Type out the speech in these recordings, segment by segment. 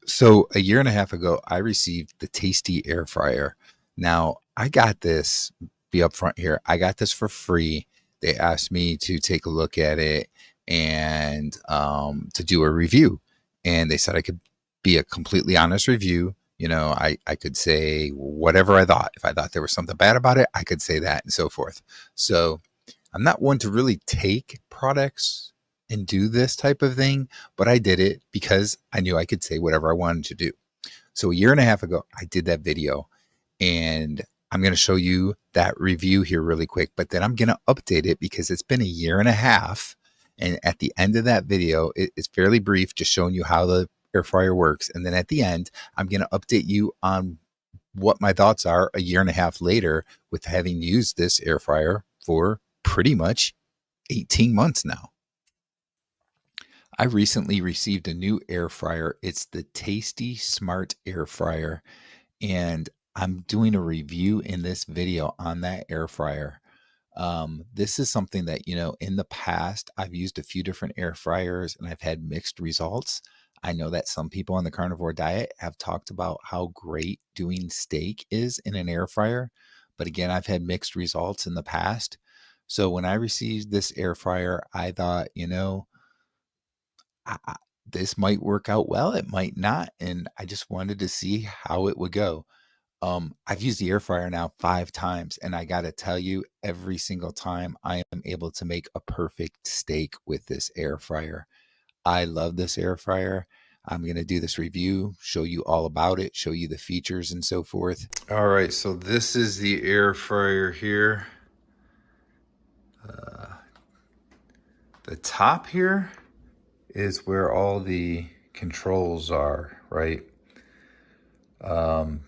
So a year and a half ago, I received the Tastee air fryer. Now I got this. Be upfront here. I got this for free. They asked me to take a look at it and to do a review, and they said I could be a completely honest review. I could say whatever I thought. If I thought there was something bad about it, I could say that and so forth. So I'm not one to really take products and do this type of thing, but I did it because I knew I could say whatever I wanted to do. So a year and a half ago, I did that video, and I'm going to show you that review here really quick, but then I'm going to update it because it's been a year and a half. And at the end of that video, it's fairly brief, just showing you how the air fryer works. And then at the end, I'm going to update you on what my thoughts are a year and a half later with having used this air fryer for pretty much 18 months now. I recently received a new air fryer. It's the Tastee Smart Air Fryer, and I'm doing a review in this video on that air fryer. This is something that, in the past, I've used a few different air fryers and I've had mixed results. I know that some people on the carnivore diet have talked about how great doing steak is in an air fryer. But again, I've had mixed results in the past. So when I received this air fryer, I thought, this might work out well, it might not, and I just wanted to see how it would go. I've used the air fryer now 5 times, and I gotta tell you, every single time I am able to make a perfect steak with this air fryer. I love this air fryer. I'm gonna do this review, show you all about it, show you the features and so forth. All right, so this is the air fryer here. The top here is where all the controls are, right?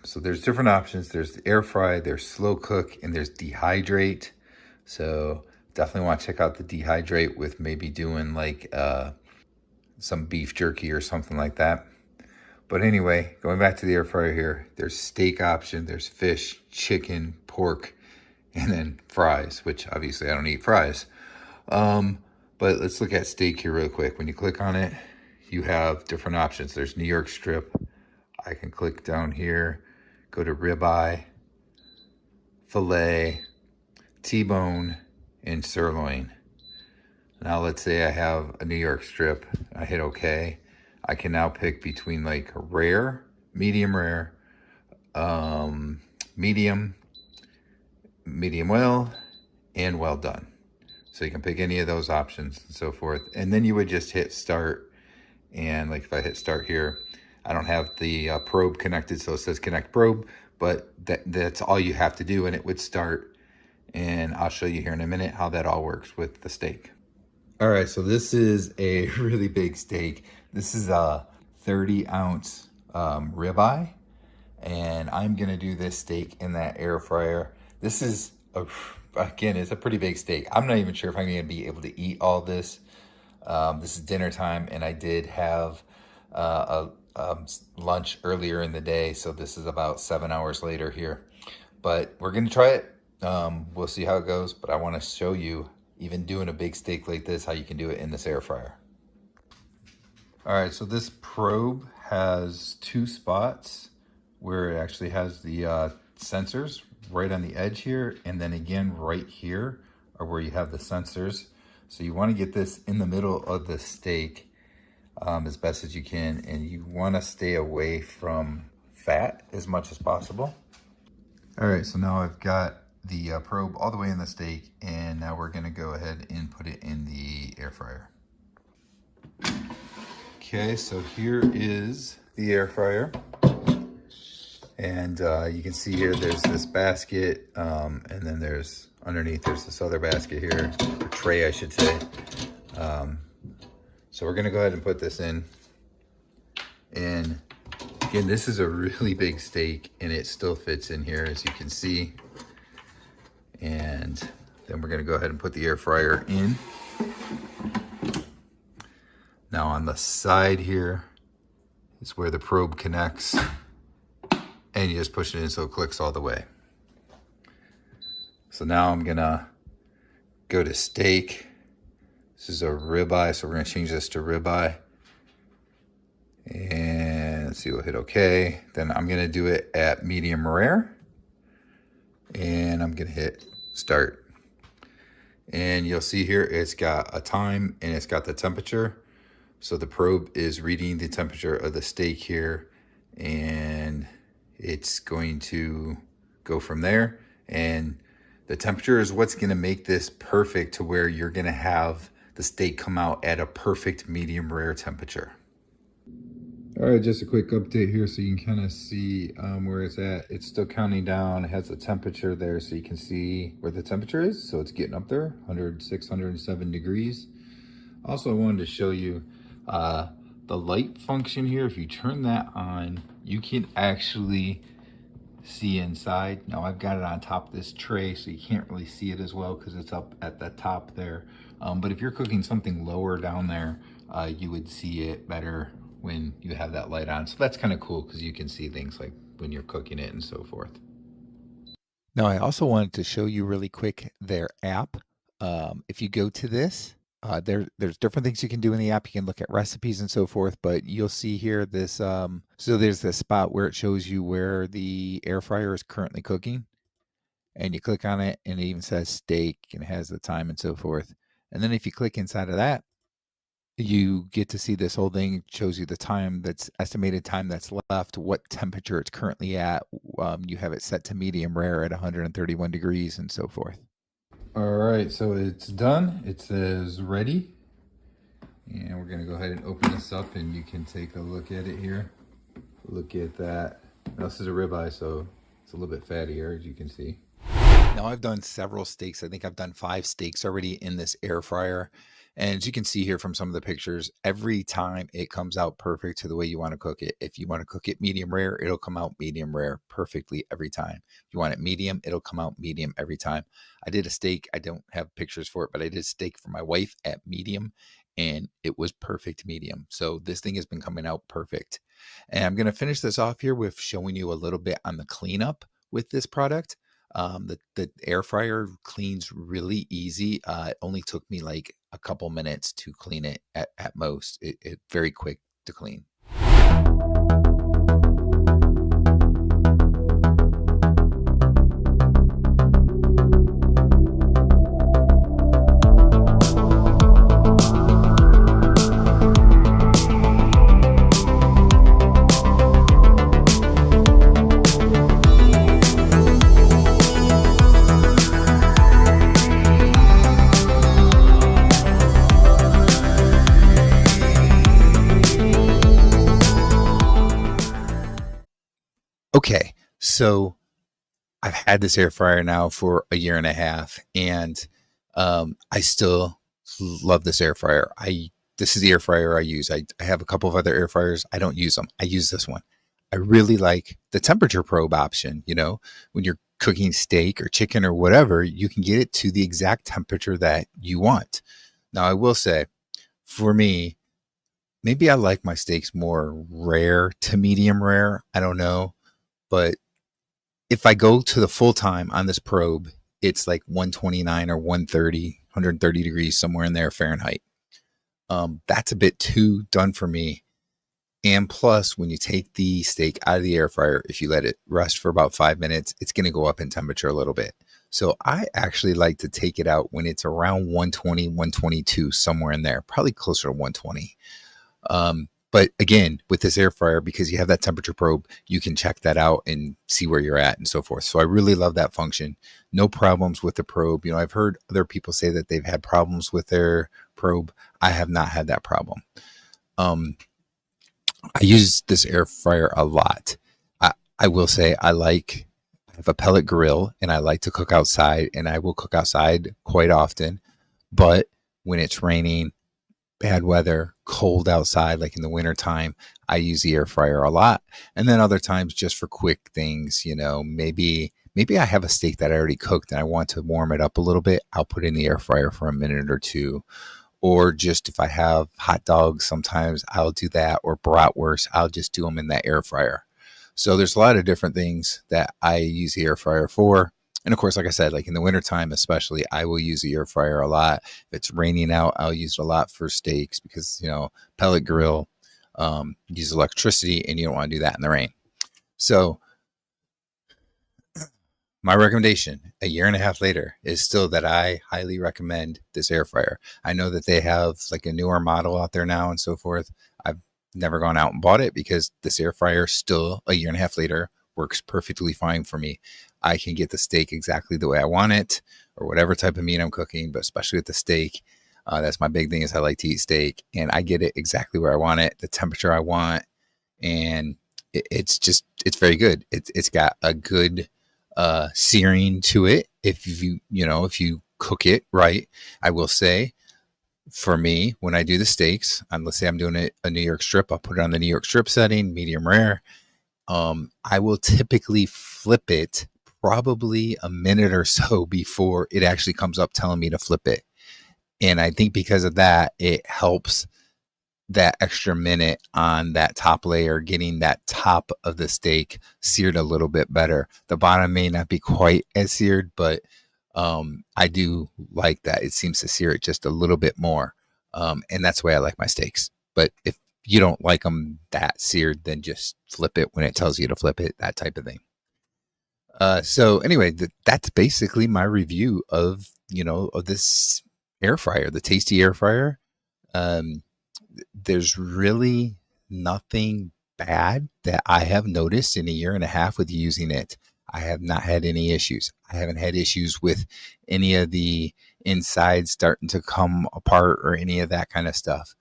So there's different options. There's the air fry, there's slow cook, and there's dehydrate. So definitely want to check out the dehydrate with maybe doing like some beef jerky or something like that. But anyway, going back to the air fryer here, there's steak option, there's fish, chicken, pork, and then fries, which obviously I don't eat fries. But let's look at steak here real quick. When you click on it, you have different options. There's New York strip. I can click down here, go to ribeye, filet, T-bone, and sirloin. Now let's say I have a New York strip. I hit OK. I can now pick between like rare, medium, medium well, and well done. So you can pick any of those options and so forth. And then you would just hit start. And like if I hit start here, I don't have the probe connected, so it says connect probe, but that's all you have to do and it would start. And I'll show you here in a minute how that all works with the steak. All right, so this is a really big steak. This is a 30-ounce ribeye, and I'm gonna do this steak in that air fryer. This is, again, it's a pretty big steak. I'm not even sure if I'm gonna be able to eat all this. This is dinner time, and I did have lunch earlier in the day, so this is about 7 hours later here. But we're gonna try it. We'll see how it goes, but I want to show you, even doing a big steak like this, how you can do it in this air fryer. All right, so this probe has 2 spots where it actually has the sensors right on the edge here, and then again right here are where you have the sensors. So you want to get this in the middle of the steak as best as you can, and you want to stay away from fat as much as possible. All right, so now I've got the probe all the way in the steak, and now we're gonna go ahead and put it in the air fryer. Okay, so here is the air fryer. And you can see here there's this basket, and then there's underneath there's this other basket here, or tray I should say. So we're gonna go ahead and put this in. And again, this is a really big steak and it still fits in here, as you can see. And then we're gonna go ahead and put the air fryer in. Now on the side here is where the probe connects, and you just push it in so it clicks all the way. So now I'm gonna go to steak. This is a ribeye, so we're gonna change this to ribeye. And let's see, we'll hit OK. Then I'm going to do it at medium rare. And I'm going to hit start. And you'll see here it's got a time and it's got the temperature. So the probe is reading the temperature of the steak here, and it's going to go from there. And the temperature is what's going to make this perfect to where you're going to have the steak come out at a perfect medium rare temperature. All right, just a quick update here so you can kind of see where it's at. It's still counting down. It has the temperature there so you can see where the temperature is. So it's getting up there, 106, 107 degrees. Also, I wanted to show you the light function here. If you turn that on, you can actually see inside. Now I've got it on top of this tray, so you can't really see it as well because it's up at the top there. But if you're cooking something lower down there, you would see it better when you have that light on. So that's kind of cool because you can see things like when you're cooking it and so forth. Now I also wanted to show you really quick their app. If you go to this, there's different things you can do in the app. You can look at recipes and so forth, but you'll see here this, so there's this spot where it shows you where the air fryer is currently cooking, and you click on it and it even says steak and it has the time and so forth. And then if you click inside of that, you get to see this whole thing. It shows you the time, that's estimated time that's left, what temperature it's currently at. You have it set to medium rare at 131 degrees and so forth. All right, so it's done. It says ready. And we're gonna go ahead and open this up and you can take a look at it here. Look at that. Now, this is a ribeye, so it's a little bit fattier, as you can see. Now I've done several steaks. I think I've done 5 steaks already in this air fryer. And as you can see here from some of the pictures, every time it comes out perfect to the way you want to cook it. If you want to cook it medium rare, it'll come out medium rare perfectly every time. If you want it medium, it'll come out medium every time. I did a steak. I don't have pictures for it, but I did a steak for my wife at medium, and it was perfect medium. So this thing has been coming out perfect. And I'm going to finish this off here with showing you a little bit on the cleanup with this product. The air fryer cleans really easy. It only took me like a couple minutes to clean it at most. It very quick to clean. Okay, so I've had this air fryer now for a year and a half, and I still love this air fryer. This is the air fryer I use. I have a couple of other air fryers. I don't use them. I use this one. I really like the temperature probe option. You know, when you're cooking steak or chicken or whatever, you can get it to the exact temperature that you want. Now, I will say, for me, maybe I like my steaks more rare to medium rare. I don't know. But if I go to the full time on this probe, it's like 129 or 130, 130 degrees, somewhere in there, Fahrenheit. That's a bit too done for me. And plus, when you take the steak out of the air fryer, if you let it rest for about 5 minutes, it's going to go up in temperature a little bit. So I actually like to take it out when it's around 120, 122, somewhere in there, probably closer to 120. But again, with this air fryer, because you have that temperature probe, you can check that out and see where you're at and so forth. So I really love that function. No problems with the probe. You know, I've heard other people say that they've had problems with their probe. I have not had that problem. I use this air fryer a lot. I will say I have a pellet grill and I like to cook outside, and I will cook outside quite often. But when it's raining, bad weather, cold outside, like in the wintertime, I use the air fryer a lot. And then other times just for quick things, you know, maybe I have a steak that I already cooked and I want to warm it up a little bit. I'll put it in the air fryer for a minute or two. Or just if I have hot dogs, sometimes I'll do that. Or bratwurst, I'll just do them in that air fryer. So there's a lot of different things that I use the air fryer for. And of course, like I said, like in the wintertime especially, I will use the air fryer a lot. If it's raining out, I'll use it a lot for steaks because, you know, pellet grill, use electricity, and you don't want to do that in the rain. So my recommendation a year and a half later is still that I highly recommend this air fryer. I know that they have like a newer model out there now and so forth. I've never gone out and bought it because this air fryer still a year and a half later works perfectly fine for me. I can get the steak exactly the way I want it or whatever type of meat I'm cooking, but especially with the steak, that's my big thing is I like to eat steak and I get it exactly where I want it, the temperature I want, and it's very good. It's got a good searing to it if you cook it right. I will say for me when I do the steaks, let's say I'm doing a New York strip, I'll put it on the New York strip setting, medium rare. I will typically flip it probably a minute or so before it actually comes up telling me to flip it. And I think because of that, it helps that extra minute on that top layer, getting that top of the steak seared a little bit better. The bottom may not be quite as seared, but I do like that. It seems to sear it just a little bit more. And that's the way I like my steaks. But if you don't like them that seared, then just flip it when it tells you to flip it, that type of thing. So anyway, that's basically my review of this air fryer, the Tastee air fryer. Um, there's really nothing bad that I have noticed in a year and a half with using it. I have not had any issues. I haven't had issues with any of the insides starting to come apart or any of that kind of stuff.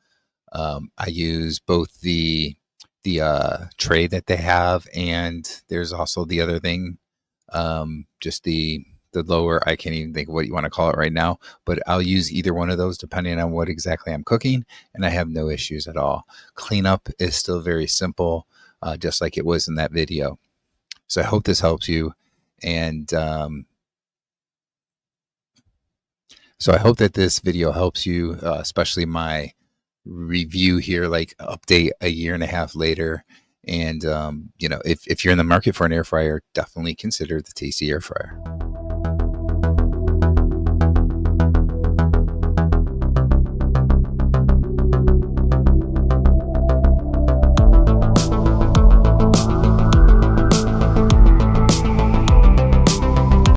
I use both the tray that they have, and there's also the other thing, just the lower. I can't even think of what you want to call it right now, but I'll use either one of those depending on what exactly I'm cooking, and I have no issues at all. Cleanup is still very simple, just like it was in that video. So I hope this helps you, and so I hope that this video helps you, especially my review here, like update a year and a half later. And if you're in the market for an air fryer, definitely consider the Tastee air fryer.